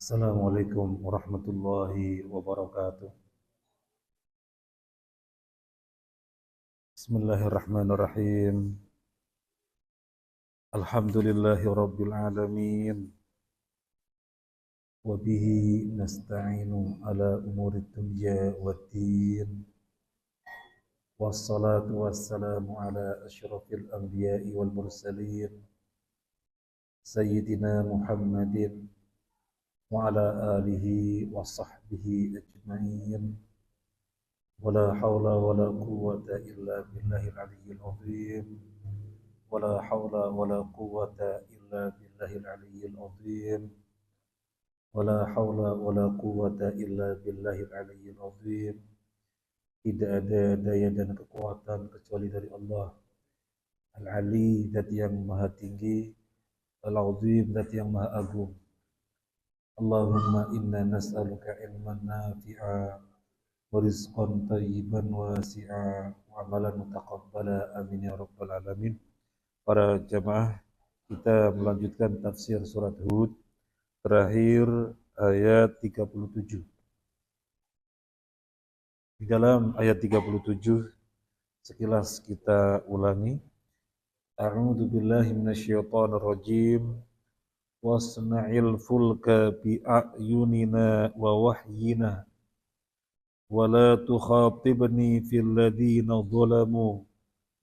Assalamualaikum warahmatullahi wabarakatuh. Bismillahirrahmanirrahim. Alhamdulillahi rabbil alamin. Wa bihi nasta'inu ala umuri dunya waddin. Wassalatu wassalamu ala asyrafil anbiya'i wal mursalin. Sayyidina Muhammadin wa ala alihi wa sahbihi ajma'in. ولا حول ولا قوة إلا بالله العلي العظيم ولا حول ولا قوة إلا بالله العلي العظيم ولا حول ولا قوة إلا بالله العلي العظيم. Tidak ada daya dan kekuatan kecuali dari Allah Al-Ali, zat yang maha tinggi, Al-Azim, zat yang maha agung. Allahumma inna nas'aluka ilman nafi'a wa rizqan thayyiban wasi'a wa amalan mutaqabbala, amin ya rabbal alamin. Para jamaah, kita melanjutkan tafsir surat Hud terakhir ayat 37. Di dalam ayat 37 sekilas kita ulangi. A'udzu billahi minasyaitonir rajim. Wasna'il fulka bi a'yunina wa wahyina wa la tukhatibni fil ladzina zalamu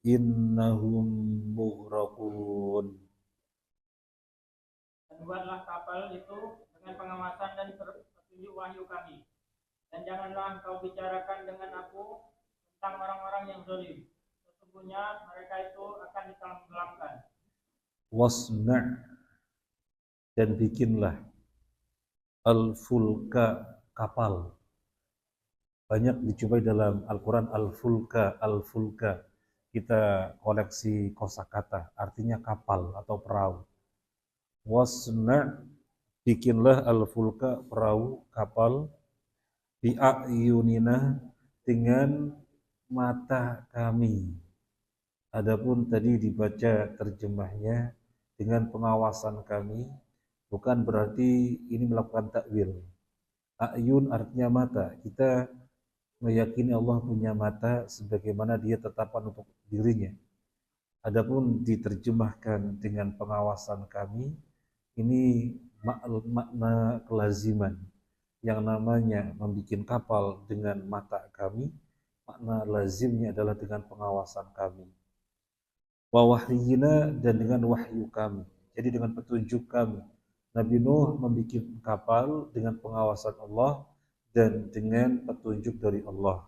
innahum mughraqun. Dan buatlah kapal itu dengan pengawasan dan petunjuk wahyu kami. Dan janganlah engkau bicarakan dengan aku tentang orang-orang yang zalim. Sesungguhnya mereka itu akan ditenggelamkan. Wasna' dan bikinlah al-fulka, kapal. Banyak dijumpai dalam Al-Quran al-fulka, al-fulka. Kita koleksi kosakata, artinya kapal atau perahu. Wasna', bikinlah al-fulka, perahu, kapal, bi'ayunina, dengan mata kami. Adapun tadi dibaca terjemahnya dengan pengawasan kami, bukan berarti ini melakukan takwil. Ayun artinya mata. Kita meyakini Allah punya mata sebagaimana dia tetapan untuk dirinya. Adapun diterjemahkan dengan pengawasan kami, ini makna kelaziman. Yang namanya membuat kapal dengan mata kami, makna lazimnya adalah dengan pengawasan kami. Wa wahyina, dan dengan wahyu kami. Jadi dengan petunjuk kami. Nabi Nuh membuat kapal dengan pengawasan Allah dan dengan petunjuk dari Allah.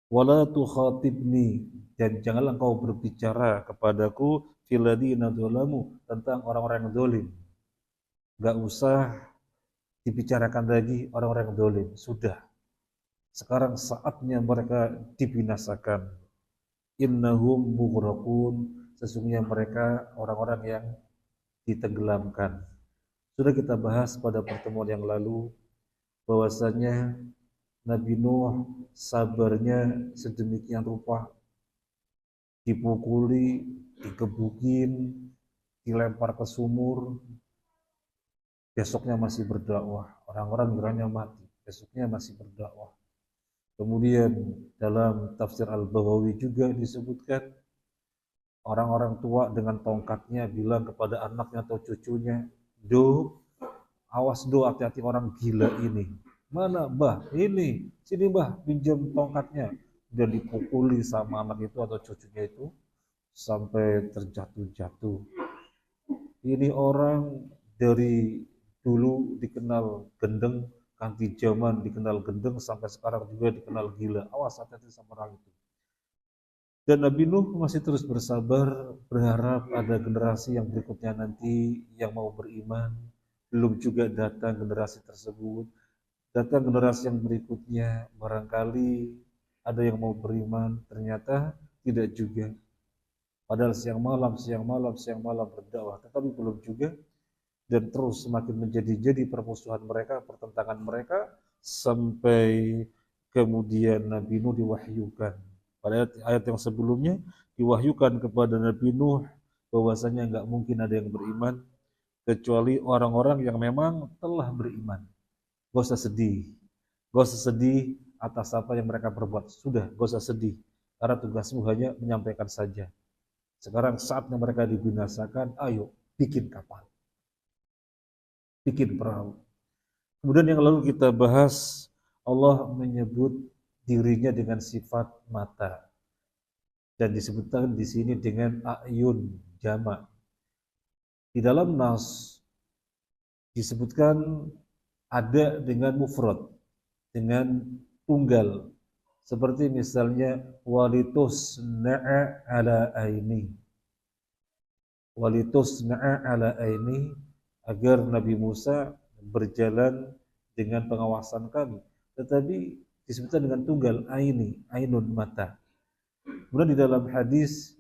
Wala tukhatibni, dan janganlah engkau berbicara kepadaku fil ladzina dzalamu, tentang orang-orang yang zalim. Enggak usah dibicarakan lagi orang-orang yang zalim, sudah. Sekarang saatnya mereka dibinasakan. Innahum mughraqun, sesungguhnya mereka orang-orang yang ditenggelamkan. Sudah kita bahas pada pertemuan yang lalu bahwasanya Nabi Nuh sabarnya sedemikian rupa, dipukuli, dikebukin, dilempar ke sumur, besoknya masih berdakwah. Orang-orang kiranya mati, besoknya masih berdakwah. Kemudian dalam tafsir Al-Baghawi juga disebutkan orang-orang tua dengan tongkatnya bilang kepada anaknya atau cucunya, "Do, awas do, hati-hati orang gila ini." "Mana mbah? Ini, sini mbah, pinjam tongkatnya." Dan dipukuli sama anak itu atau cucunya itu sampai terjatuh-jatuh. Ini orang dari dulu dikenal gendeng, ganti zaman dikenal gendeng, sampai sekarang juga dikenal gila. Awas, hati-hati sama orang itu. Dan Nabi Nuh masih terus bersabar, berharap ada generasi yang berikutnya nanti yang mau beriman. Belum juga datang generasi tersebut. Datang generasi yang berikutnya, barangkali ada yang mau beriman, ternyata tidak juga. Padahal siang malam berdakwah, tetapi belum juga. Dan terus semakin menjadi-jadi permusuhan mereka, pertentangan mereka, sampai kemudian Nabi Nuh diwahyukan. Pada ayat yang sebelumnya, diwahyukan kepada Nabi Nuh bahwasanya nggak mungkin ada yang beriman kecuali orang-orang yang memang telah beriman. Gak usah sedih. Gak usah sedih atas apa yang mereka perbuat. Sudah, gak usah sedih. Karena tugasmu hanya menyampaikan saja. Sekarang saatnya mereka dibinasakan, ayo bikin kapal, bikin perahu. Kemudian yang lalu kita bahas, Allah menyebut dirinya dengan sifat mata. Dan disebutkan di sini dengan ayun, jamak. Di dalam nas disebutkan ada dengan mufrad, dengan tunggal. Seperti misalnya walitusna'a ala aini. Walitusna'a ala aini, agar Nabi Musa berjalan dengan pengawasan kami. Tetapi disebutkan dengan tunggal, aini, ainun, mata. Kemudian di dalam hadis,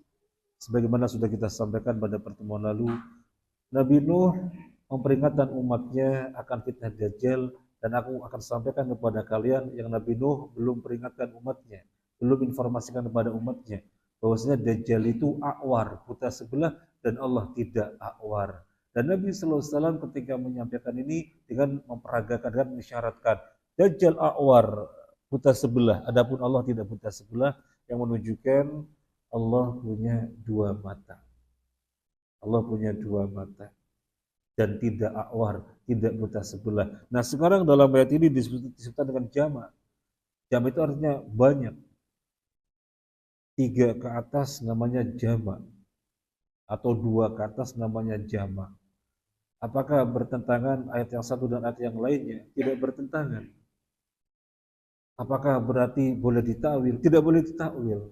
sebagaimana sudah kita sampaikan pada pertemuan lalu, Nabi Nuh memperingatkan umatnya akan fitnah Dajjal, dan aku akan sampaikan kepada kalian yang Nabi Nuh belum peringatkan umatnya, belum informasikan kepada umatnya, bahwasanya Dajjal itu akwar, buta sebelah, dan Allah tidak akwar. Dan Nabi SAW ketika menyampaikan ini dengan memperagakan dan mengisyaratkan, Dajjal akwar, buta sebelah, adapun Allah tidak buta sebelah, yang menunjukkan Allah punya dua mata. Allah punya dua mata dan tidak akwar, tidak buta sebelah. Nah, sekarang dalam ayat ini disebutkan dengan jamak. Jamak itu artinya banyak. 3 ke atas namanya jamak, atau 2 ke atas namanya jamak. Apakah bertentangan ayat yang satu dan ayat yang lainnya? Tidak bertentangan. Apakah berarti boleh ditakwil? Tidak boleh ditakwil.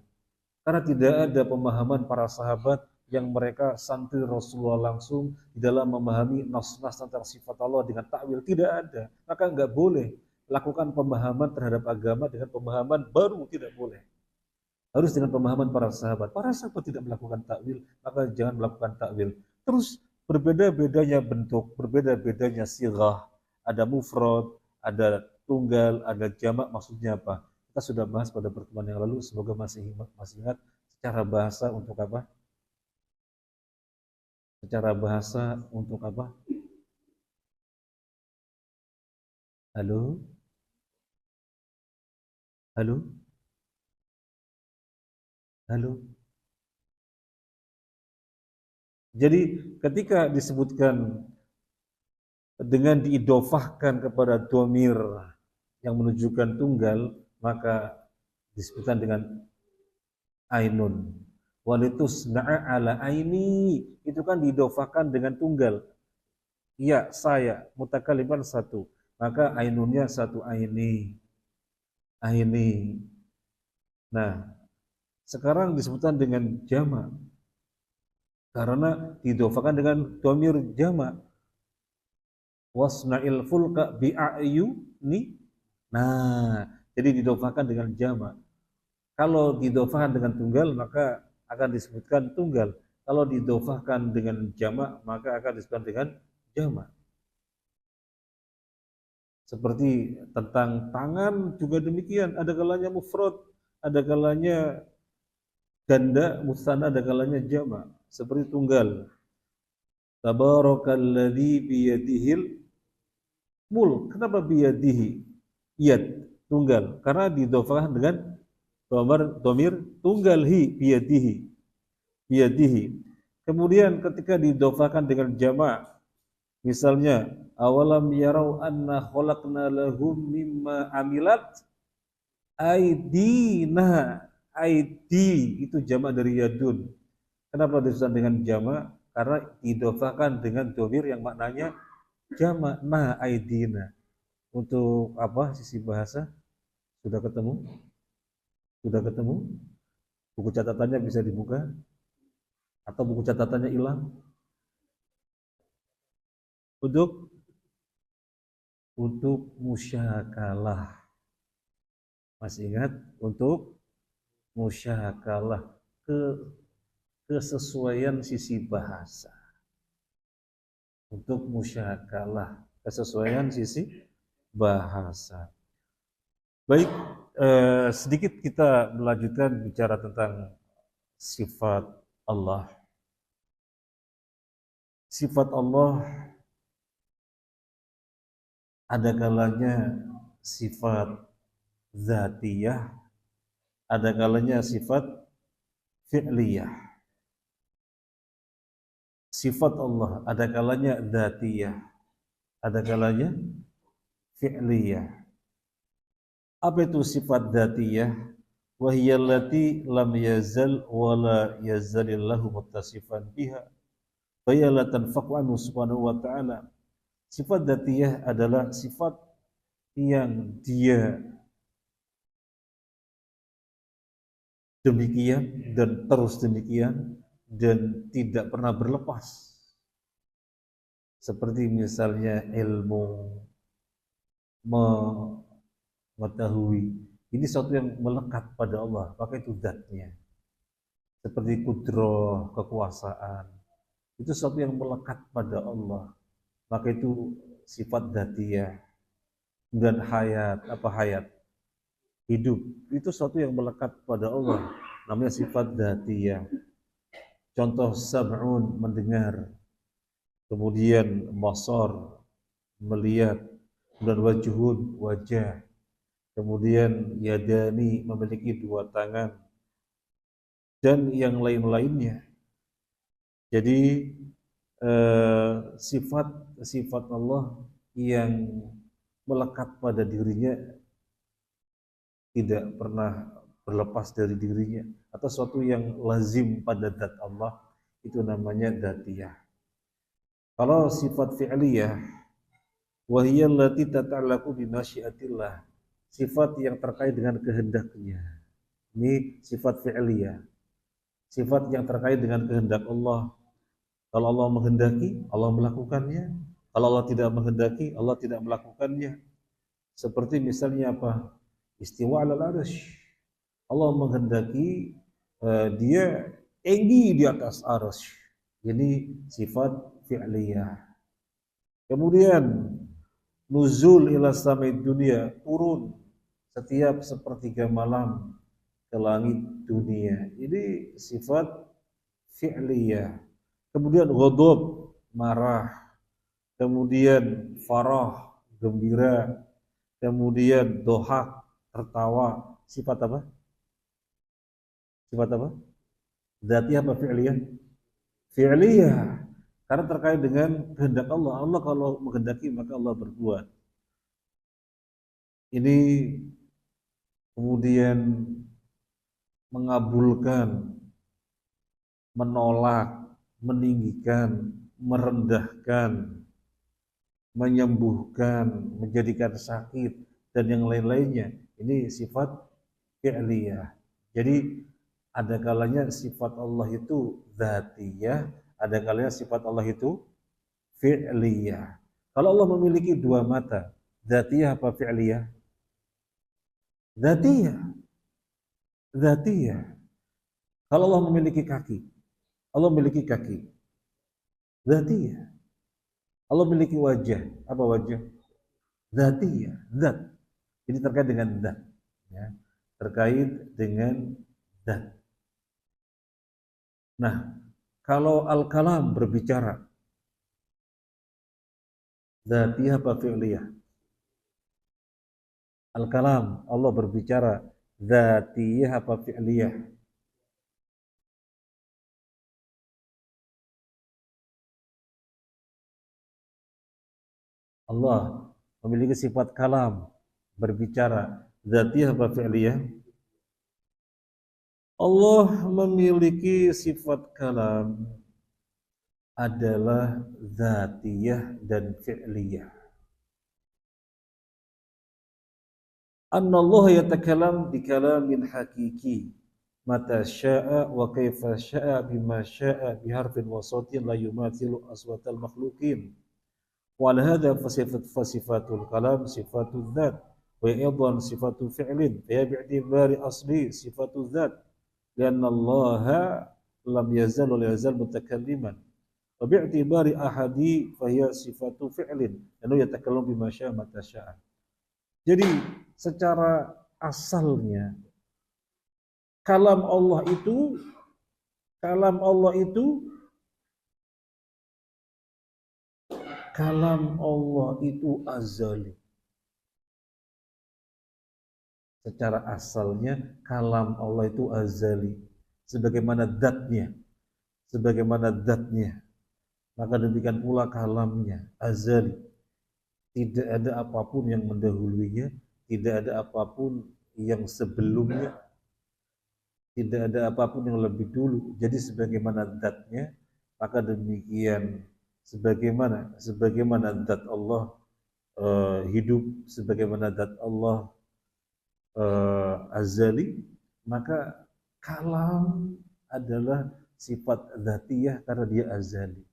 Karena tidak ada pemahaman para sahabat yang mereka santri Rasulullah langsung di dalam memahami nas-nas tentang sifat Allah dengan takwil. Tidak ada. Maka nggak boleh lakukan pemahaman terhadap agama dengan pemahaman baru, tidak boleh. Harus dengan pemahaman para sahabat. Para sahabat tidak melakukan takwil, maka jangan melakukan takwil. Terus berbeda-bedanya bentuk, berbeda-bedanya sirah, ada mufrad, ada tunggal, ada jamak, maksudnya apa? Kita sudah bahas pada pertemuan yang lalu, semoga masih ingat secara bahasa untuk apa? Secara bahasa untuk apa? Halo? Halo? Halo? Jadi ketika disebutkan dengan diidofahkan kepada domir yang menunjukkan tunggal, maka disebutkan dengan ainun. Walitusna'a ala aini, itu kan diidofahkan dengan tunggal. Iya, saya, mutakaliman satu. Maka ainunnya satu aini. Aini. Nah, sekarang disebutkan dengan jamak. Karena diidofahkan dengan domir jamak. Wasna'il fulka bi'ayuni. Nah, jadi diidofahkan dengan jamak. Kalau diidofahkan dengan tunggal, maka akan disebutkan tunggal. Kalau diidofahkan dengan jamak, maka akan disebutkan dengan jamak. Seperti tentang tangan juga demikian, ada kalanya mufrad, ada kalanya ganda, musanna, ada kalanya jamak. Seperti tunggal. Tabarakalladzi biyadihil mulk. Kenapa biyadihi? Yad, tunggal. Karena diidofahkan dengan domir tunggal, hi, biyadihi. Biyadihi. Kemudian ketika diidofahkan dengan jamak, misalnya awalam yarau anna khalaqna lahum mimma amilat aidina. Aidi itu jamak dari yadun. Kenapa disebut dengan jamak? Karena diidofahkan dengan domir yang maknanya jamak. Nah, aidina. Untuk apa sisi bahasa? Sudah ketemu? Sudah ketemu? Buku catatannya bisa dibuka? Atau buku catatannya hilang? Untuk musyakalah. Masih ingat? Untuk musyakalah, kesesuaian sisi bahasa. Untuk musyakalah, kesesuaian sisi bahasa. Baik, sedikit kita melanjutkan bicara tentang sifat Allah. sifat Allah ada kalanya sifat zatiyah, ada kalanya sifat fi'liyah. Sifat Allah ada kalanya zatiyah, ada kalanya fi'liyah. Apa itu sifat zatiyah? Wa hiya allati lam yazal wa la yazalillahu muttasifan biha fa hiya la tanfaqu anhu subhanahu wa ta'ala. Sifat dzatiyah adalah sifat yang dia demikian dan terus demikian dan tidak pernah berlepas. Seperti misalnya ilmu, mengetahui, ini sesuatu yang melekat pada Allah, maka itu zatnya. Seperti kudrah, kekuasaan, itu sesuatu yang melekat pada Allah, maka itu sifat dzatiyah. Dan hayat, apa hayat? Hidup, itu sesuatu yang melekat pada Allah, namanya sifat dzatiyah. Contoh sam'un, mendengar, kemudian basar, melihat, dan wajhun, wajah, kemudian yadani, memiliki dua tangan, dan yang lain-lainnya. Jadi sifat Allah yang melekat pada dirinya, tidak pernah berlepas dari dirinya, atau sesuatu yang lazim pada zat Allah, itu namanya dzatiyah. Kalau sifat fi'liyah, wa hiya allati tata'allaqu bi masyiatillah, sifat yang terkait dengan kehendaknya. Ini sifat fi'liyah, sifat yang terkait dengan kehendak Allah. Kalau Allah menghendaki, Allah melakukannya. Kalau Allah tidak menghendaki, Allah tidak melakukannya. Seperti misalnya apa? Istiwa 'alal 'arsy. Allah menghendaki dia tinggi di atas arsy. Ini sifat fi'liyah. Kemudian nuzul ila sama'id dunia, turun setiap sepertiga malam ke langit dunia. Ini sifat fi'liyah. Kemudian ghadab, marah. Kemudian farah, gembira. Kemudian dohak, tertawa. Sifat apa? Sifat apa? Dzatiyah apa fi'liyah? Fi'liyah. Karena terkait dengan kehendak Allah. Allah kalau menghendaki maka Allah berbuat. Ini kemudian mengabulkan, menolak, meninggikan, merendahkan, menyembuhkan, menjadikan sakit, dan yang lain-lainnya. Ini sifat fi'liyah. Jadi ada kalanya sifat Allah itu dzatiyah, ada kalanya sifat Allah itu fi'liyah. Kalau Allah memiliki dua mata, dzatiyah apa fi'liyah? Dzatiyah. Dzatiyah. Kalau Allah memiliki kaki, Allah memiliki kaki. Dzatiyah. Allah memiliki wajah, apa wajah? Dzatiyah, zat. Ini terkait dengan zat, ya. Terkait dengan zat. Nah, kalau al-kalam berbicara, dzatiyah apa fi'liyah? Al-kalam, Allah berbicara, dzatiyah apa fi'liyah? Allah memiliki sifat kalam, berbicara, dzatiyah apa fi'liyah? Allah memiliki sifat kalam adalah dzatiyah dan fi'liyah. Annallahu yatakallam bi kalamin hakiki mata sya'a wa kaifa sya'a bima sya'a bi harfin wa sautin la yumathilu aswatal makhluqin. Wa ala hadha fasifatul kalam sifatul dzat wa aidan sifatul fi'lin fa bi'tibari asli sifatul dzat lianna Allah lam yazal wa la yazal mutakalliman wa bi'tibari ahadi fa hiya sifatu fi'lin annahu yatakallamu bima sya'a mata sya'a. Jadi secara asalnya kalam Allah itu Kalam Allah itu azali. Secara asalnya kalam Allah itu azali. Sebagaimana datnya. Maka demikian pula kalamnya azali. Tidak ada apapun yang mendahulunya, tidak ada apapun yang sebelumnya, tidak ada apapun yang lebih dulu. Jadi sebagaimana datnya, maka demikian sebagaimana dat Allah hidup, sebagaimana dat Allah azali, maka kalam adalah sifat dzatiyah karena dia azali.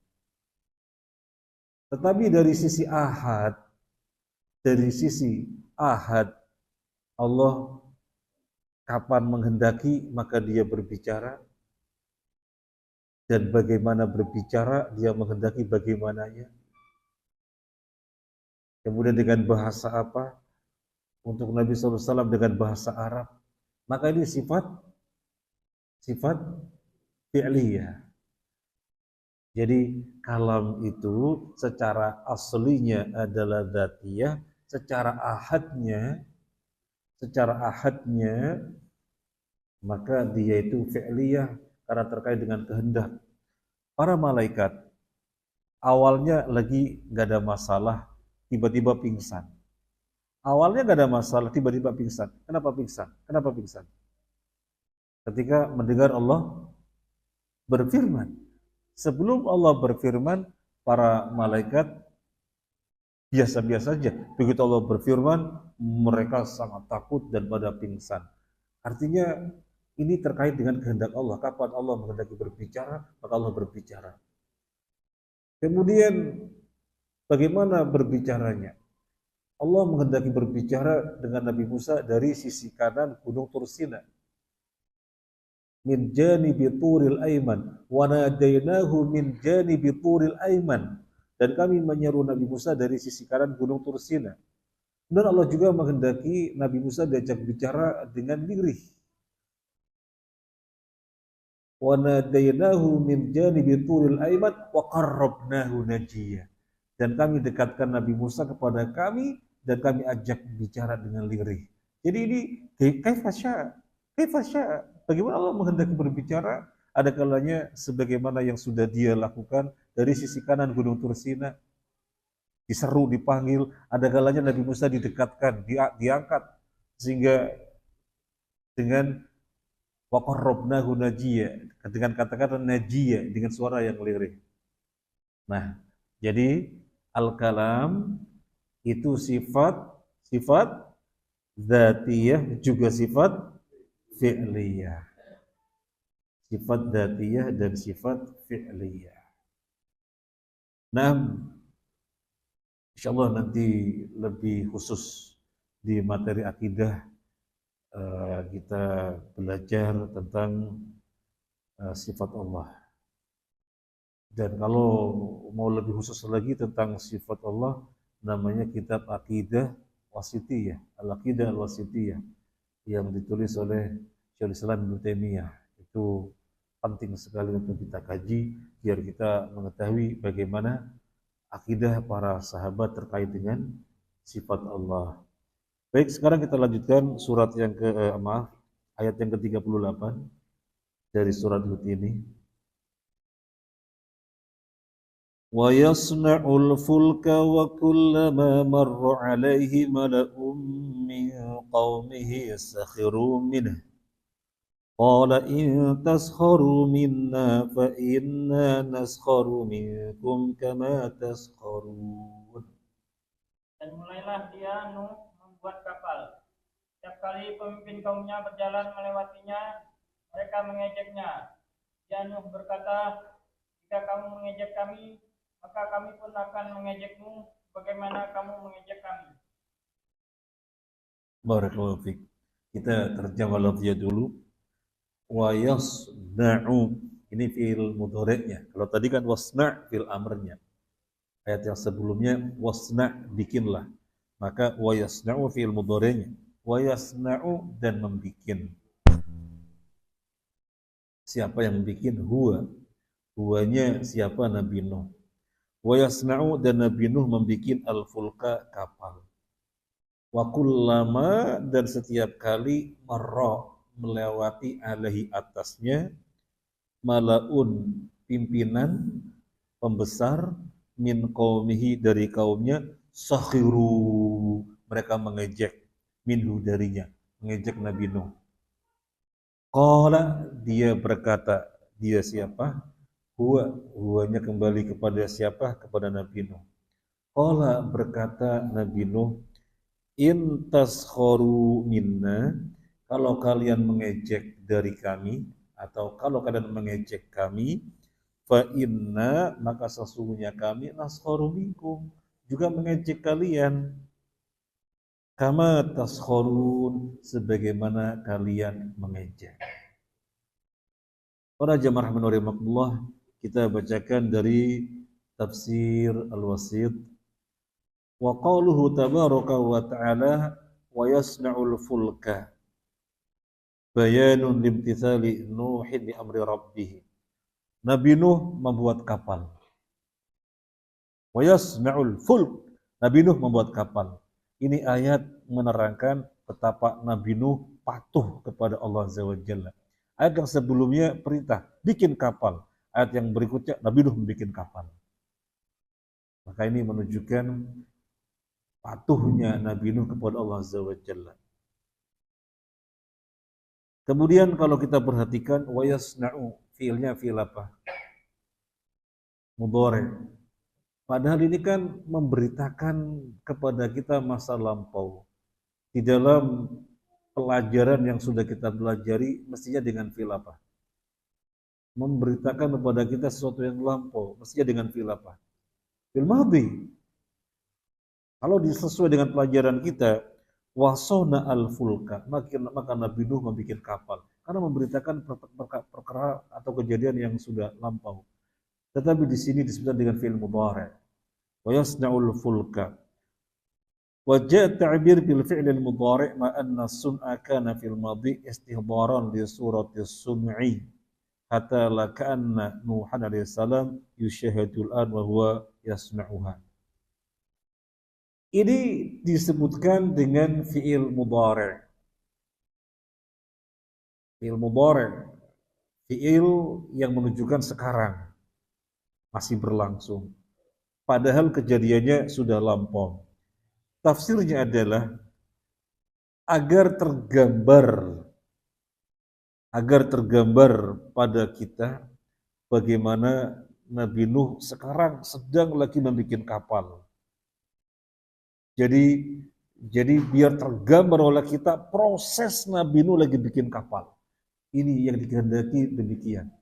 Tetapi dari sisi ahad, Allah kapan menghendaki maka dia berbicara, dan bagaimana berbicara dia menghendaki bagaimananya. Kemudian dengan bahasa apa? Untuk Nabi SAW dengan bahasa Arab. Maka ini sifat fi'liyah. Jadi kalam itu secara aslinya adalah dzatiyah, secara ahadnya maka dia itu fi'liyah karena terkait dengan kehendak. Para malaikat awalnya lagi nggak ada masalah, tiba-tiba pingsan. Awalnya nggak ada masalah, tiba-tiba pingsan. Kenapa pingsan? Ketika mendengar Allah berfirman. Sebelum Allah berfirman, para malaikat biasa-biasa saja. Begitu Allah berfirman, mereka sangat takut dan pada pingsan. Artinya ini terkait dengan kehendak Allah. Kapan Allah menghendaki berbicara, maka Allah berbicara. Kemudian bagaimana berbicaranya? Allah menghendaki berbicara dengan Nabi Musa dari sisi kanan Gunung Tursina. Min janibi turil aiman wa nadainahu min janibi turil aiman, dan kami menyeru Nabi Musa dari sisi kanan Gunung Tursina. Dan Allah juga menghendaki Nabi Musa diajak bicara dengan lirih. Wa nadainahu min janibi turil aiman wa qarrabnahu najiya, dan kami dekatkan Nabi Musa kepada kami dan kami ajak bicara dengan lirih. Jadi ini kaifa syaa. Bagaimana Allah menghendaki berbicara? Ada kalanya sebagaimana yang sudah dia lakukan dari sisi kanan Gunung Tursina. Diseru, dipanggil. Ada kalanya Nabi Musa didekatkan, diangkat. Sehingga dengan waqarrabnahu najiya, dengan kata-kata najiya, dengan suara yang lirih. Nah, jadi al-kalam itu sifat dzatiyah juga sifat fi'liyah. Sifat dzatiyah dan sifat fi'liyah. Nah, insyaallah nanti lebih khusus di materi akidah kita belajar tentang sifat Allah. Dan kalau mau lebih khusus lagi tentang sifat Allah, namanya kitab Aqidah Wasithiyah, Al-Aqidah Al-Wasithiyah, yang ditulis oleh Syekhul Islam Ibnu Taimiyah. Itu penting sekali untuk kita kaji biar kita mengetahui bagaimana akidah para sahabat terkait dengan sifat Allah. Baik, sekarang kita lanjutkan surat yang ayat yang ke-38 dari surat Hud ini. Wa yasna'ul fulka wa kullama marra 'alaihi mala'un min qaumihi yaskhiru minhu qala in taskharu minna fa inna naskharu minkum kama taskharun. Dan mulailah dia Nuh membuat kapal. Setiap kali pemimpin kaumnya berjalan melewatinya, mereka mengejeknya. Dia Nuh berkata, jika kamu mengejek kami, maka kami pun akan mengejekmu bagaimana kamu mengejek kami. Barakallahu fiik. Kita terjemah lafznya dulu. Wa yasna'u, ini fi'il mudhari'nya. Kalau tadi kan wasna' fi'il amrnya. Ayat yang sebelumnya wasna' bikinlah. Maka wa yasna'u fi'il mudhari'nya. Wa yasna'u dan membikin. Siapa yang membikin? Huwa. Huwanya siapa? Nabi Nuh. Wa yasna'u, dan Nabi Nuh membikin al-fulka, kapal. Wa kullama, dan setiap kali marra, melewati alaihi, atasnya, malaun, pimpinan, pembesar, min qaumihi, dari kaumnya, sakhiru, mereka mengejek, minhu, darinya, mengejek Nabi Nuh. Qala, dia berkata, dia siapa? Huwanya kembali kepada siapa? Kepada Nabi Nuh. Qala, berkata Nabi Nuh, in taskharu minna, kalau kalian mengejek dari kami, atau kalau kalian mengejek kami, fa inna, maka sesungguhnya kami, naskharu minkum, juga mengejek kalian, kama taskharun, sebagaimana kalian mengejek. Para jamaah rahimahullah, kita bacakan dari tafsir Al-Wasit. Wa qauluhu tabaraka wa ta'ala, wa yasna'ul fulka, bayanun limtithali Nuhin li amri rabbih. Nabi Nuh membuat kapal. Wa yasna'ul fulk, Nabi Nuh membuat kapal. Ini ayat menerangkan betapa Nabi Nuh patuh kepada Allah Azza wa Jalla. Ayat yang sebelumnya perintah, bikin kapal. Ayat yang berikutnya, Nabi Nuh membuat kapal. Maka ini menunjukkan patuhnya Nabi Nuh kepada Allah Azza wa Jalla. Kemudian kalau kita perhatikan, wa yasna'u, fi'ilnya fi'il apa? Mudhari'. Padahal ini kan memberitakan kepada kita masa lampau. Di dalam pelajaran yang sudah kita pelajari, mestinya dengan fi'il apa? Memberitakan kepada kita sesuatu yang lampau, mestinya dengan fi'il apa? Fi'il madhi. Kalau sesuai dengan pelajaran kita, wasona al-fulka, maka Nabi Nuh membuat kapal. Karena memberitakan perkara atau kejadian yang sudah lampau. Tetapi di sini disebutkan dengan fi'il mudhari'. Wa yasna'ul fulka. Wa ja'a ta'bir bil fi'l al-mudhari' ma anna sun'a kana fil madhi istihdaran li surati sun'i. Hatta la ka'anna Nuhan alaihi salam yushahidul an wa huwa yasna'uha. Ini disebutkan dengan fi'il mudhari'. Fi'il mudhari', fi'il yang menunjukkan sekarang, masih berlangsung. Padahal kejadiannya sudah lampau. Tafsirnya adalah agar tergambar pada kita bagaimana Nabi Nuh sekarang sedang lagi membuat kapal. Jadi biar tergambar oleh kita proses Nabi Nuh lagi bikin kapal. Ini yang dikehendaki demikian.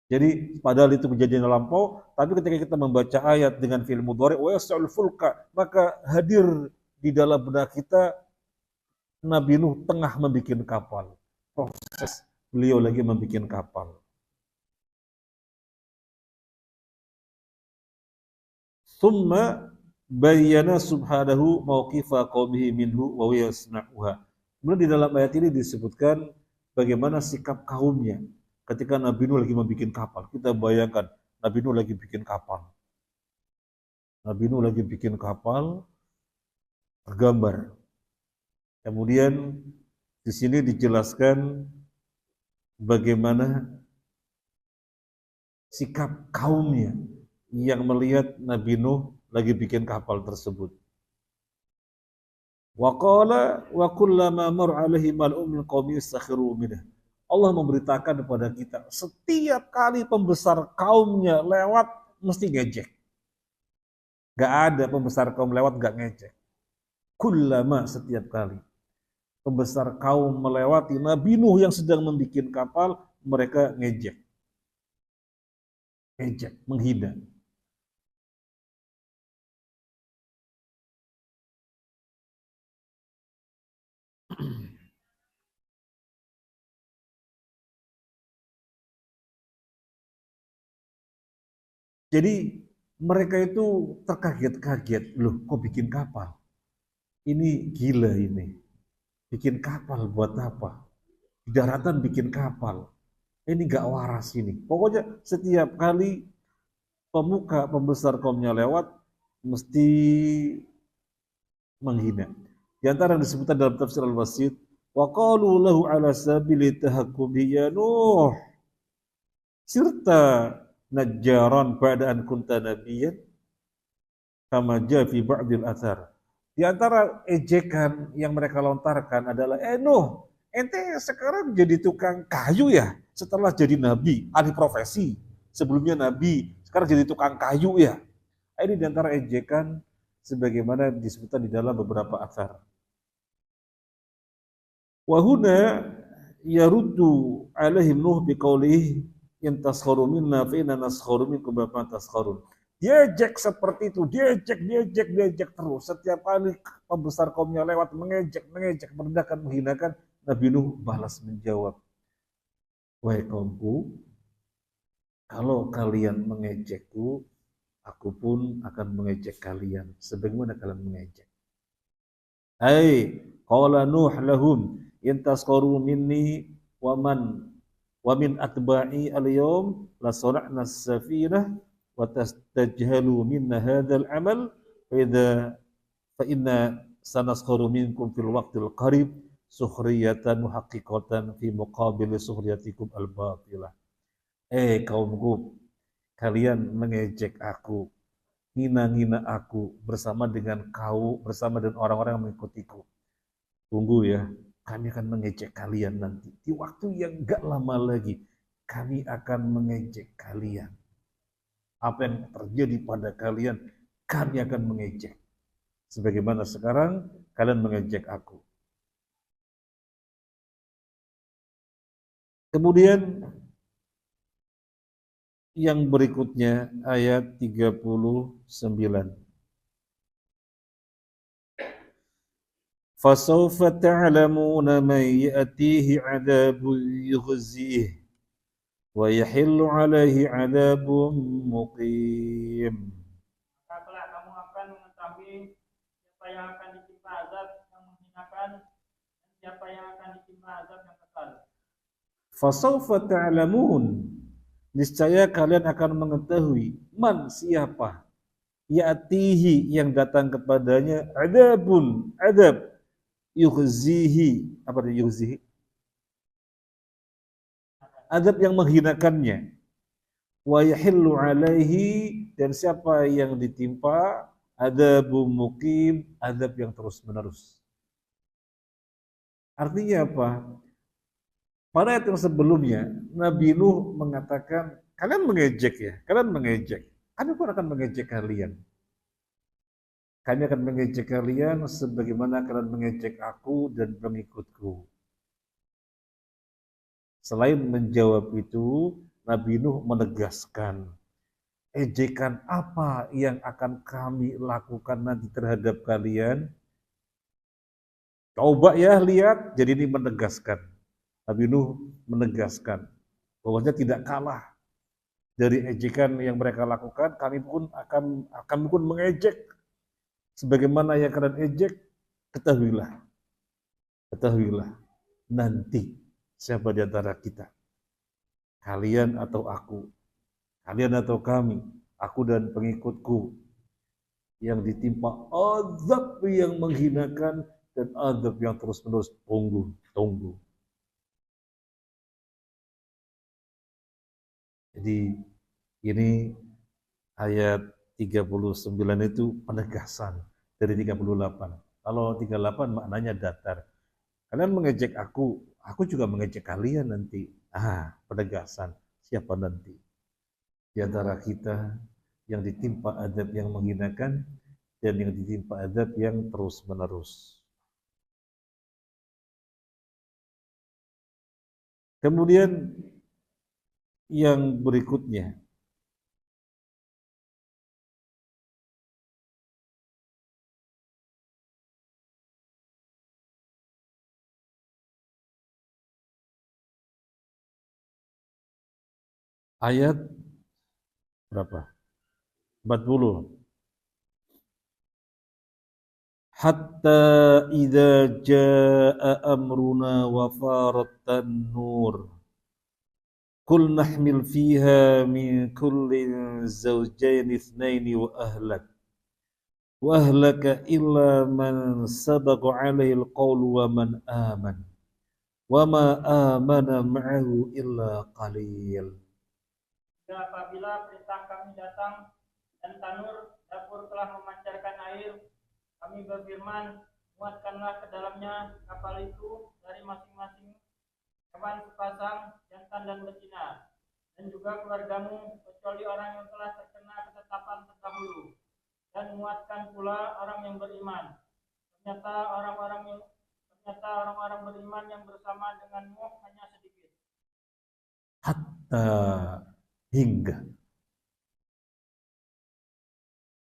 Jadi padahal itu kejadian lampau, tapi ketika kita membaca ayat dengan fi'il mudhari' wa yas'ul fulka, maka hadir di dalam benak kita Nabi Nuh tengah membuat kapal. Proses beliau lagi membuat kapal. Summa bayyana subhanahu mauqifa qaumihi minhu wa yasna'uha. Kemudian di dalam ayat ini disebutkan bagaimana sikap kaumnya ketika Nabi Nuh lagi membuat kapal. Kita bayangkan Nabi Nuh lagi bikin kapal. Nabi Nuh lagi bikin kapal tergambar. Kemudian di sini dijelaskan bagaimana sikap kaumnya yang melihat Nabi Nuh lagi bikin kapal tersebut. Wa qala wa kullama mar alaihi mal'un min qaumi istakhiru minhu. Allah memberitakan kepada kita, setiap kali pembesar kaumnya lewat, mesti ngejek. Gak ada pembesar kaum lewat gak ngejek. Kullama, setiap kali pembesar kaum melewati Nabi Nuh yang sedang membuat kapal, mereka ngejek. Ngejek, menghina. Jadi mereka itu terkaget-kaget, loh kok bikin kapal? Ini gila ini. Bikin kapal buat apa? Di daratan bikin kapal. Ini gak waras ini. Pokoknya setiap kali pemuka pembesar kaumnya lewat, mesti menghina. Di antara yang disebutkan dalam tafsir Al-Wasit, wa qalu lahu ala sabili tahakkubi ya Nuh, sirta najjaran ba'da an kunta nabiyyan kama jaa fi ba'dil athar. Di antara ejekan yang mereka lontarkan adalah, Nuh, ente sekarang jadi tukang kayu ya? Setelah jadi nabi, ahli profesi. Sebelumnya nabi, sekarang jadi tukang kayu ya? Ini di antara ejekan sebagaimana disebutkan di dalam beberapa athar. Wa huna yaruddu alaihim Nuh biqaulihi in taskharu minna fa inna naskharu minkum kama taskharun. Diejek seperti itu, diejek terus. Setiap kali pembesar kaumnya lewat mengejek, merendahkan, menghinakan, Nabi Nuh balas menjawab, wahai kaumku, kalau kalian mengejekku, aku pun akan mengejek kalian sebagaimana kalian mengejek. Hai, qala Nuh lahum in taskharu minni wa min atba'i al-yawm la sana'na as-safinah wa tastajhalu minna hadzal amal fa inna sanaskharu minkum fil waqtil qarib sukhriyatan muhaqqiqatan fi muqabil sukhriyatikum al-batilah. Kaumku, kalian mengejek aku, ngina-ngina aku bersama dengan orang-orang yang mengikutiku. Tunggu ya, kami akan mengejek kalian nanti. Di waktu yang gak lama lagi, kami akan mengejek kalian. Apa yang terjadi pada kalian, kami akan mengejek. Sebagaimana sekarang, kalian mengejek aku. Kemudian, yang berikutnya, ayat 39. فَسَوْفَ تَعْلَمُونَ مَنْ يَأْتِيهِ عَذَابٌ يُخْزِيهِ وَيَحِلُّ عَلَيْهِ عَذَابٌ مُقِيمٌ. Maka kelak kamu akan mengetahui siapa yang akan ditimpa azab yang menghinakan dan siapa yang akan ditimpa azab yang kekal. فَسَوْفَ تَعْلَمُونَ, niscaya kalian akan mengetahui man, siapa, ya'tihi, yang datang kepadanya, adab, yukhzihi, apa itu yukhzihi? Adab yang menghinakannya. Wa yahillu alaihi, dan siapa yang ditimpa adabun muqim, adab yang terus-menerus. Artinya apa? Pada ayat yang sebelumnya, Nabi Nuh mengatakan, kalian mengejek ya, kami pun akan mengejek kalian. Kami akan mengejek kalian sebagaimana kalian mengejek aku dan pengikutku. Selain menjawab itu, Nabi Nuh menegaskan, ejekan apa yang akan kami lakukan nanti terhadap kalian? Coba ya lihat, jadi ini menegaskan. Nabi Nuh menegaskan bahwasanya tidak kalah dari ejekan yang mereka lakukan, kami pun mengejek sebagaimana yang kalian ejek. Ketahuilah nanti siapa di antara kita, kalian atau aku, kalian atau kami, aku dan pengikutku, yang ditimpa azab yang menghinakan dan azab yang terus-menerus. Tunggu. Jadi ini ayat 39 itu penegasan dari 38. Kalau 38 maknanya datar. Kalian mengejek aku juga mengejek kalian nanti. Penegasan. Siapa nanti di antara kita yang ditimpa azab yang menghinakan dan yang ditimpa azab yang terus-menerus. Kemudian yang berikutnya, ayat berapa? 40. Hatta idza jaa amruna wa farat an-nur Qul nahmil fiha min kullin zawjayn itsnaini wa ahlaka illa man sabaqa alaihi alqawlu wa man aman wa ma amana ma'ahu illa qalil. Dan apabila perintah kami datang dan tanur dapur telah memancarkan air, kami berfirman, muatkanlah ke dalamnya kapal itu dari masing-masing hewan sepasang jantan dan betina, dan juga keluargamu kecuali orang yang telah terkena ketetapan terdahulu, dan muatkan pula orang yang beriman. Ternyata orang-orang beriman yang bersama denganmu hanya sedikit. Hatta, hingga.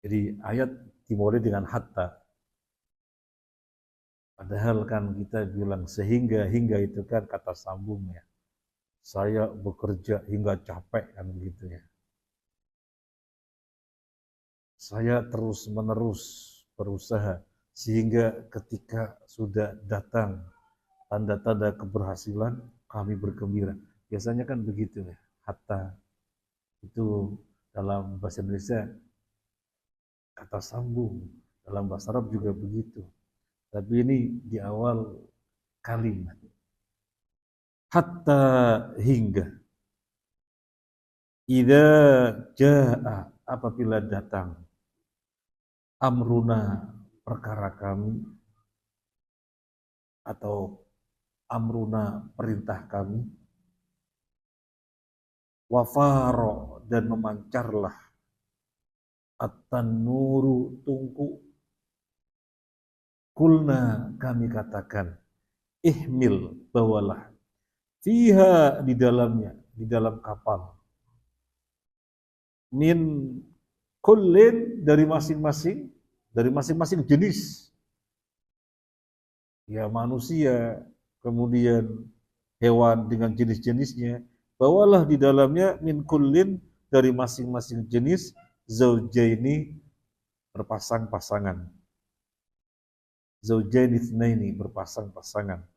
Jadi ayat dimulai dengan hatta. Padahal kan kita bilang sehingga, hingga itu kan kata sambungnya. Saya bekerja hingga capek kan begitu ya. Saya terus-menerus berusaha sehingga ketika sudah datang tanda-tanda keberhasilan, kami bergembira. Biasanya kan begitu ya. Hatta itu dalam bahasa Indonesia kata sambung, dalam bahasa Arab juga begitu. Tapi ini di awal kalimat. Hatta, hingga. Idza jaa, apabila datang. Amruna, perkara kami. Atau amruna, perintah kami. Wafaro, dan memancarlah. At-tanuru, tungku. Kulna, kami katakan. Ihmil, bawalah. Fiha, di dalamnya, di dalam kapal. Min kullin, dari masing-masing jenis. Ya manusia, kemudian hewan dengan jenis-jenisnya. Bawalah di dalamnya min kullin, dari masing-masing jenis, zaujaini, berpasang-pasangan. Zaujaini itsnaini, berpasang-pasangan.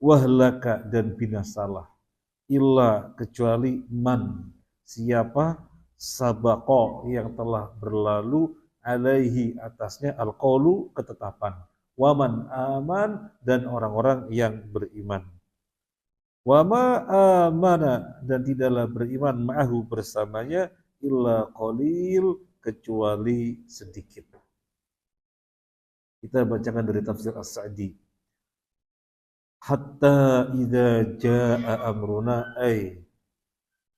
Wahlaka, dan binasalah. Illa, kecuali man, siapa, sabaqo, yang telah berlalu, alaihi, atasnya, alqaulu, ketetapan. Waman aman, dan orang-orang yang beriman. Wama amana, dan tidaklah beriman ma'ahu, bersamanya, illa qalil, kecuali sedikit. Kita bacakan dari tafsir As-Sa'di. Hatta idza jaa amruna, ay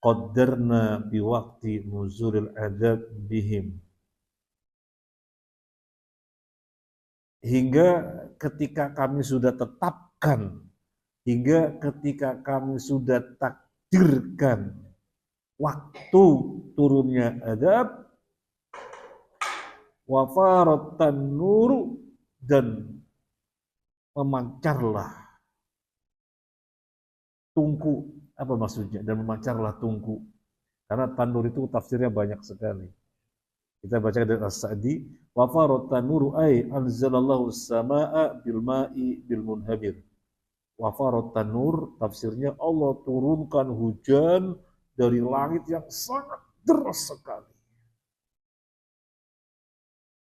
qaddarna biwaqti nuzulil adab bihim. Hingga ketika kami sudah tetapkan, hingga ketika kami sudah takdirkan waktu turunnya adab, wafarat tanuru, dan memancarlah tungku. Apa maksudnya? Dan memancarlah tungku. Karena tanur itu tafsirnya banyak sekali. Kita baca dari As-Sa'di, wa farat tanuru ay anzalallahu as-samaa'a bil ma'i bil munhamir. Wa farat tanur tafsirnya Allah turunkan hujan dari langit yang sangat deras sekali.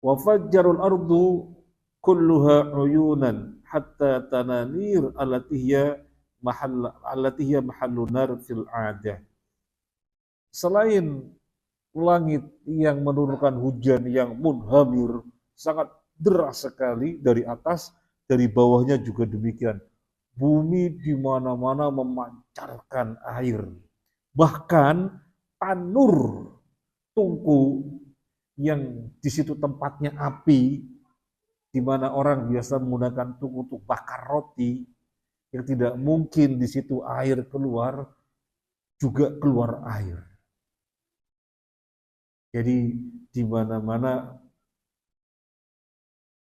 Wa fajjarul ardu kulluha uyunan hatta tananir allati hiya mahallun nar fil 'adah. Selain langit yang menurunkan hujan yang munhamir, sangat deras sekali dari atas, dari bawahnya juga demikian. Bumi di mana-mana memancarkan air. Bahkan tanur, tungku, yang di situ tempatnya api, di mana orang biasa menggunakan tungku untuk bakar roti, yang tidak mungkin di situ air keluar, juga keluar air. Jadi di mana-mana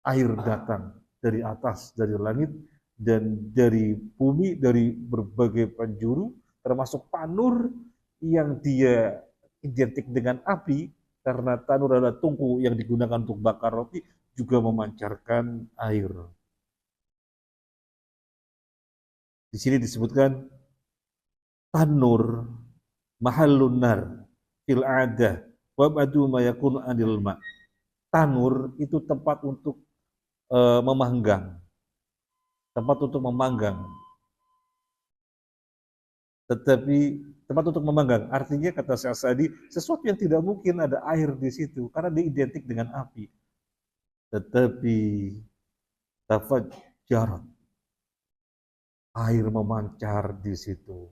air datang dari atas, dari langit, dan dari bumi, dari berbagai penjuru, termasuk tanur yang dia identik dengan api, karena tanur adalah tungku yang digunakan untuk bakar roti, juga memancarkan air. Di sini disebutkan tanur mahallun nar fil adah wa badu ma yakunu anil ma. Tanur itu tempat untuk memanggang. Tempat untuk memanggang. Tetapi tempat untuk memanggang, artinya kata Syekh Sa'di, sesuatu yang tidak mungkin ada air di situ karena dia identik dengan api. Tetapi tafajjarat, air memancar di situ.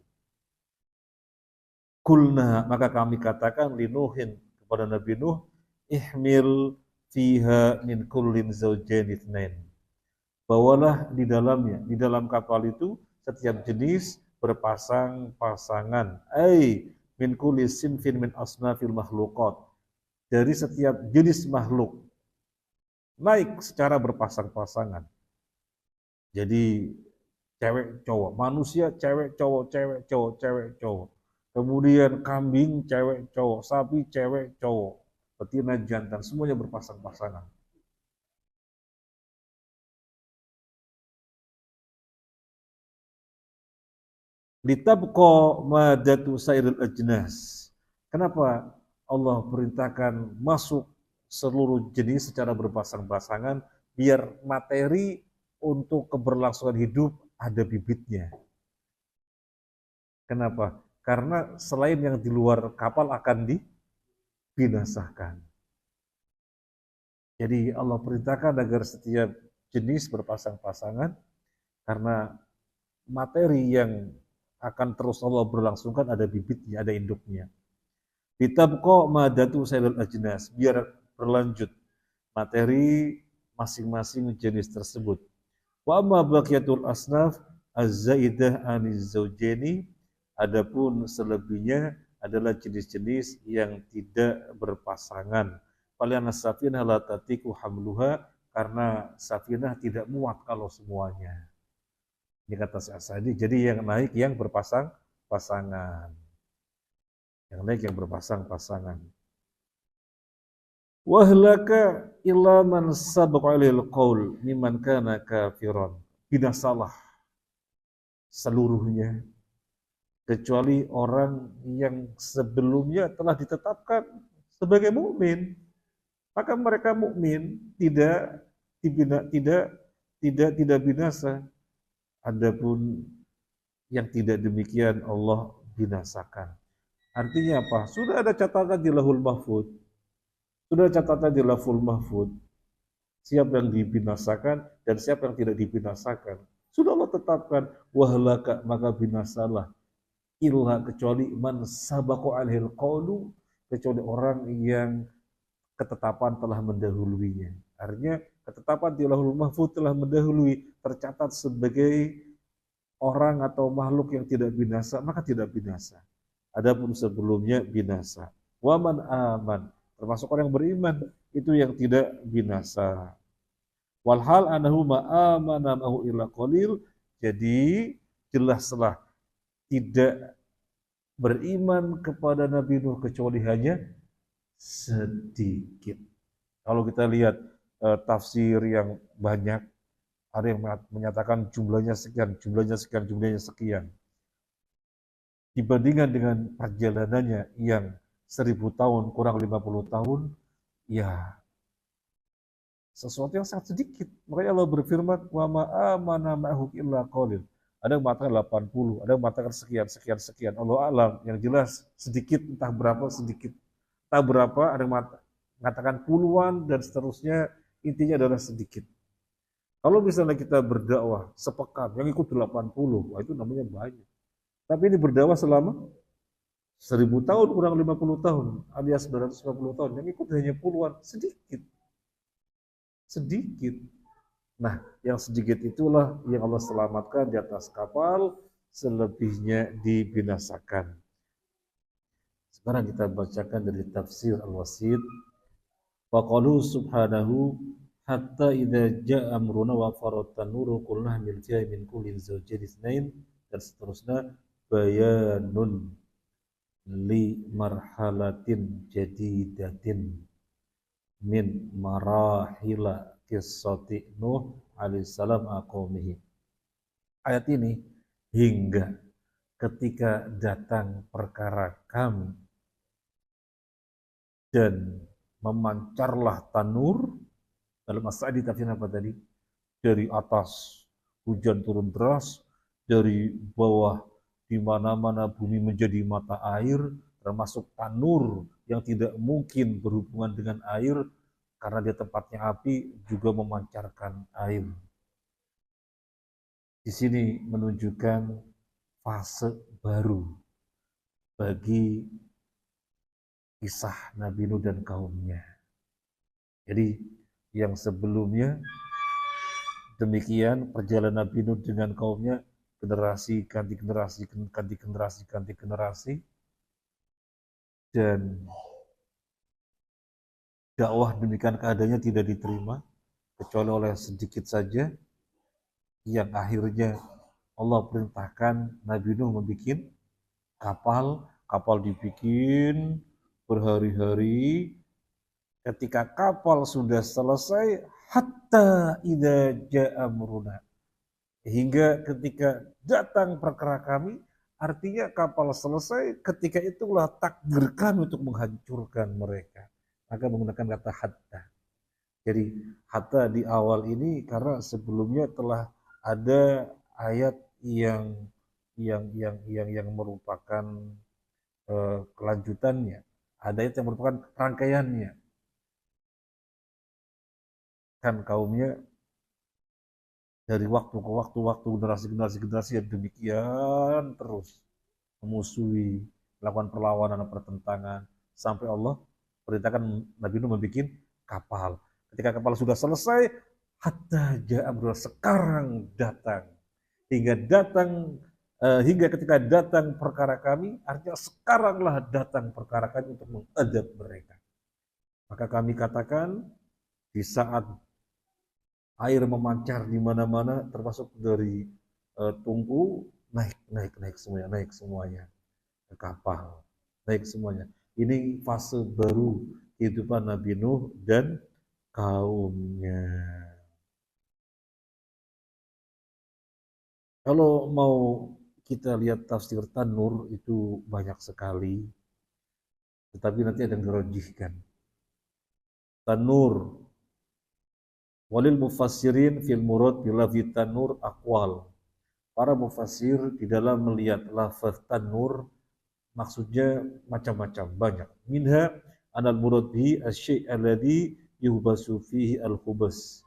Kulna, maka kami katakan linuhin kepada Nabi Nuh, ihmil fiha min kullin zawjain itsnain. Bawalah di dalamnya, di dalam kapal itu setiap jenis berpasang-pasangan. Min kulli sinfin min asnafil makhluqat. Dari setiap jenis makhluk. Naik secara berpasang-pasangan. Jadi cewek cowok, manusia cewek cowok, cewek cowok, cewek cowok. Kemudian kambing cewek cowok, sapi cewek cowok, betina jantan, semuanya berpasang-pasangan. Litabqa madatu sairil ajnas. Kenapa Allah perintahkan masuk seluruh jenis secara berpasang-pasangan biar materi untuk keberlangsungan hidup ada bibitnya. Kenapa? Karena selain yang di luar kapal akan dibinasakan. Jadi Allah perintahkan agar setiap jenis berpasang-pasangan karena materi yang akan terus Allah berlangsungkan ada bibitnya, ada induknya. Litabqa madatu sailul ajnas, biar berlanjut materi masing-masing jenis tersebut. Wa amma baqiyatul asnaf az-zaidah aniz zawjaini, adapun selebihnya adalah jenis-jenis yang tidak berpasangan. Falian safinah la tatiku hamluha, karena safinah tidak muat kalau semuanya. Ini kata Syekh Sa'di, jadi yang naik yang berpasang-pasangan. Yang naik yang berpasang-pasangan. Wahlaka illa man sabaqa alaihil qaul mimman kana kafiran. Binasalah seluruhnya kecuali orang yang sebelumnya telah ditetapkan sebagai mukmin. Maka mereka mukmin tidak binasa. Adapun yang tidak demikian Allah binasakan. Artinya apa? Sudah ada catatan di Lauhul Mahfuz. Sudah ada catatan di Lauhul Mahfuz. Siapa yang dibinasakan dan siapa yang tidak dibinasakan. Sudah Allah tetapkan, wahlaka, maka binasalah. Illa, kecuali man sabaqo alhil qawlu, kecuali orang yang ketetapan telah mendahuluinya. Artinya ketetapan di Lauhul Mahfuz telah mendahului, tercatat sebagai orang atau makhluk yang tidak binasa, maka tidak binasa. Adapun sebelumnya binasa. Waman aman, termasuk orang yang beriman, itu yang tidak binasa. Walhal anahu ma'amana ma'hu illa qalil, jadi jelaslah tidak beriman kepada Nabi Nuh kecuali hanya sedikit. Kalau kita lihat tafsir yang banyak, ada yang menyatakan jumlahnya sekian, jumlahnya sekian, jumlahnya sekian. Dibandingkan dengan perjalanannya yang 1000 tahun kurang 50 tahun, ya sesuatu yang sangat sedikit. Makanya Allah berfirman, wa ma amana ma'hu illa qalil. Ada yang mengatakan 80, ada yang mengatakan sekian, sekian, sekian. Allah alam, yang jelas sedikit, entah berapa sedikit. Entah berapa, ada yang mengatakan puluhan dan seterusnya, intinya adalah sedikit. Kalau misalnya kita berdakwah sepekan, yang ikut 80, wah itu namanya banyak. Tapi ini berdakwah selama 1000 tahun, kurang 50 tahun, alias 950 tahun, yang ikut hanya puluhan, sedikit. Sedikit. Nah, yang sedikit itulah yang Allah selamatkan di atas kapal, selebihnya dibinasakan. Sekarang kita bacakan dari tafsir Al-Wasit. Faqalu subhanahu hatta idza jaa amruna wa faratan nuru qulna min fiha min kulli zawjayn itsnain, dan seterusnya bayanun li marhalatin jadidatin min marahila qissati Nuh alaihissalam aqaumihi. Ayat ini hingga ketika datang perkara kami dan memancarlah tanur, dalam As-Sa'di tafsir apa tadi? Dari atas hujan turun deras, dari bawah di mana-mana bumi menjadi mata air, termasuk tanur yang tidak mungkin berhubungan dengan air karena dia tempatnya api juga memancarkan air. Di sini menunjukkan fase baru bagi kisah Nabi Nuh dan kaumnya. Jadi yang sebelumnya demikian perjalanan Nabi Nuh dengan kaumnya, generasi ganti generasi ganti generasi ganti generasi, dan dakwah demikian keadaannya tidak diterima kecuali oleh sedikit saja, yang akhirnya Allah perintahkan Nabi Nuh membuat kapal. Kapal dibikin berhari-hari. Ketika kapal sudah selesai, hatta idza ja'a amruna, hingga ketika datang perkara kami, artinya kapal selesai, ketika itulah takdir kami untuk menghancurkan mereka. Maka menggunakan kata hatta. Jadi hatta di awal ini karena sebelumnya telah ada ayat yang merupakan kelanjutannya, ada ayat yang merupakan rangkaiannya. Kan kaumnya dari waktu ke waktu generasi yang demikian terus memusuhi, melakukan perlawanan dan pertentangan, sampai Allah perintahkan Nabi Nuh membuat kapal. Ketika kapal sudah selesai, hatta ja'a amruna, sekarang datang, hingga ketika datang perkara kami, artinya sekaranglah datang perkara kami untuk mengadab mereka. Maka kami katakan di saat air memancar di mana-mana, termasuk dari tungku, naik semuanya ke kapal, naik semuanya. Ini fase baru kehidupan Nabi Nuh dan kaumnya. Kalau mau kita lihat tafsir Tanur itu banyak sekali, tetapi nanti ada yang dirojihkan. Tanur walil mufassirin fil murad bilafzi tanur aqwal. Para mufassir di dalam melihat lafaz tanur maksudnya macam-macam, banyak. Minha anal murad bihi asy-syai' alladhi yuhbasu fihi al-khubas.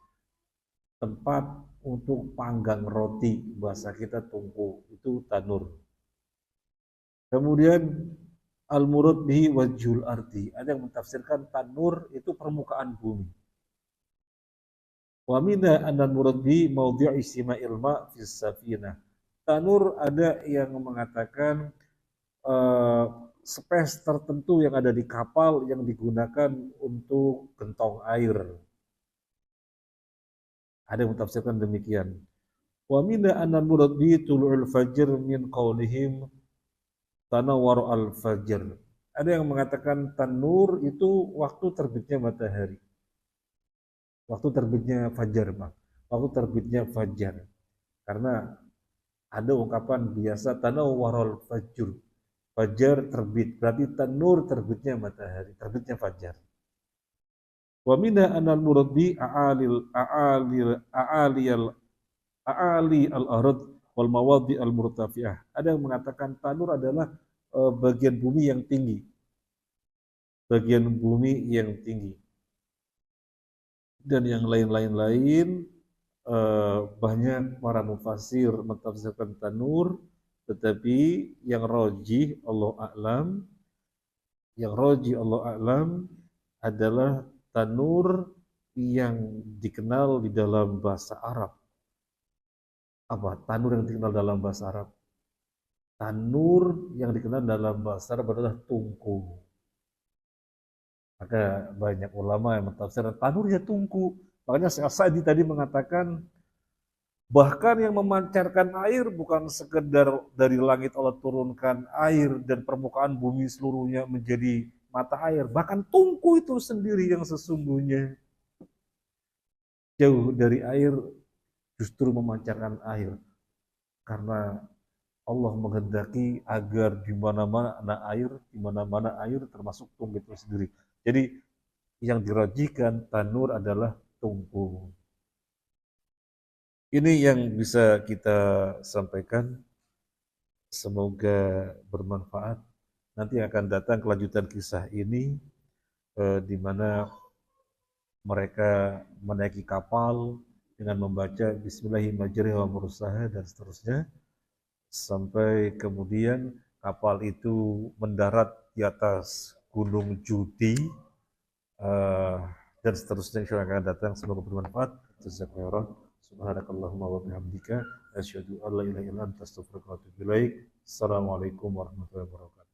Tempat untuk panggang roti, bahasa kita tungku, itu tanur. Kemudian al-murad bihi wajhul ardi. Ada yang mentafsirkan tanur itu permukaan bumi. Wa minha anal murad bihi mawdhi'u istima'il ma' fis safinah. Tanur ada yang mengatakan space tertentu yang ada di kapal yang digunakan untuk gentong air. Ada yang mentafsirkan demikian. Wa minna anna murad bi tulu'ul fajr min qaulihim tanawwar al-fajr. Ada yang mengatakan tanur itu waktu terbitnya matahari. Waktu terbitnya fajar, Pak. Waktu terbitnya fajar. Karena ada ungkapan biasa tanawwar al-fajr. Fajar terbit, berarti tanur terbitnya matahari, terbitnya fajar. Wa minna anna murad bi a'ali al-arad wal mawadhi al-murtafi'ah. Ada yang mengatakan tanur adalah bagian bumi yang tinggi. Bagian bumi yang tinggi. Dan yang lain-lain banyak para mufassir mentafsirkan tanur, tetapi yang rajih Allah a'lam adalah tanur yang dikenal di dalam bahasa Arab. Apa? Tanur yang dikenal dalam bahasa Arab. Tanur yang dikenal dalam bahasa Arab adalah tungku. Maka banyak ulama yang mentafsirkan tanur ya tungku. Makanya Sa'di tadi mengatakan bahkan yang memancarkan air bukan sekedar dari langit Allah turunkan air dan permukaan bumi seluruhnya menjadi mata air. Bahkan tungku itu sendiri yang sesungguhnya jauh dari air justru memancarkan air. Karena Allah menghendaki agar di mana-mana air termasuk tungku itu sendiri. Jadi yang dirajikan tanur adalah tungku. Ini yang bisa kita sampaikan. Semoga bermanfaat. Nanti akan datang kelanjutan kisah ini di mana mereka menaiki kapal dengan membaca Bismillahirrahmanirrahim dan seterusnya sampai kemudian kapal itu mendarat di atas Gunung Judi dan seterusnya yang akan datang. Semoga bermanfaat. Jazakallahu subhanakallahumma wa bihamdika asyhadu an la ilaha illa anta astaghfiruka wa atubu ilaik. Assalamualaikum warahmatullahi wabarakatuh.